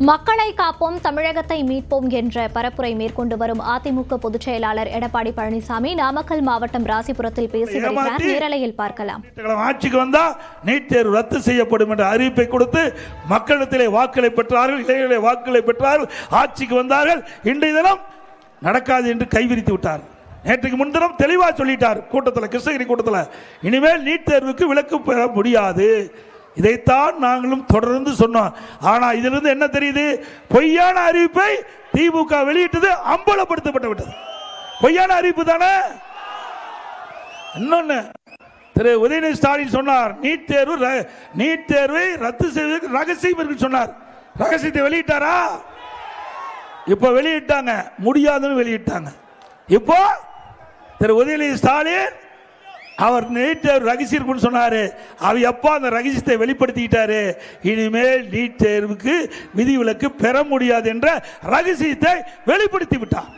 மக்களை காப்போம், தமிழகத்தை மீட்போம் என்ற பரப்புரை மேற்கொண்டு வரும் அதிமுக பொதுச் செயலாளர் எடப்பாடி பழனிசாமி நாமக்கல் மாவட்டம் ராசிபுரத்தில் பேசி வருகிறார். நேரலையில் பார்க்கலாம். ஆட்சிக்கு வந்தா நீட் தேர்வு ரத்து செய்யப்படும் என்ற அறிவிப்பை கொடுத்து மக்களிடத்திலே வாக்குகளை பெற்றார்கள், இளைஞர்களை வாக்குகளை பெற்றார்கள், ஆட்சிக்கு வந்தார்கள். இன்றைய தினம் நடக்காது என்று கைவிரித்து விட்டார். நேற்றுக்கு முன்தினம் தெளிவாக சொல்லிட்டார் கூட்டத்தில், கிருஷ்ணகிரி கூட்டத்தில், இனிமேல் நீட் தேர்வுக்கு விலக்கு பெற முடியாது. இதைத்தான் நாங்களும் தொடர்ந்து சொன்னோம். ஆனா இதிலிருந்து என்ன தெரியுது? பொய்யான அறிவிப்பை திமுக வெளியிட்டது அம்பலப்படுத்தப்பட்டு விட்டது. பொய்யான அறிவிப்பு தானே. இன்னொன்னு, திரு உதயநிதி ஸ்டாலின் சொன்னார், நீட் தேர்வை ரத்து செய்வதற்கு ரகசியம் என்று சொன்னார். ரகசியத்தை வெளியிட்டாரா? இப்ப வெளியிட்டாங்க, முடியாதுன்னு வெளியிட்டாங்க. இப்போ திரு உதயநிதி ஸ்டாலின் அவர் நீட் தேர்வு ரகசியம் சொன்னாரு. அவர் எப்ப அந்த ரகசியத்தை வெளிப்படுத்திட்டாரு, இனிமேல் நீட் தேர்வுக்கு விதிவிலக்கு பெற முடியாது என்ற ரகசியத்தை வெளிப்படுத்தி விட்டார்.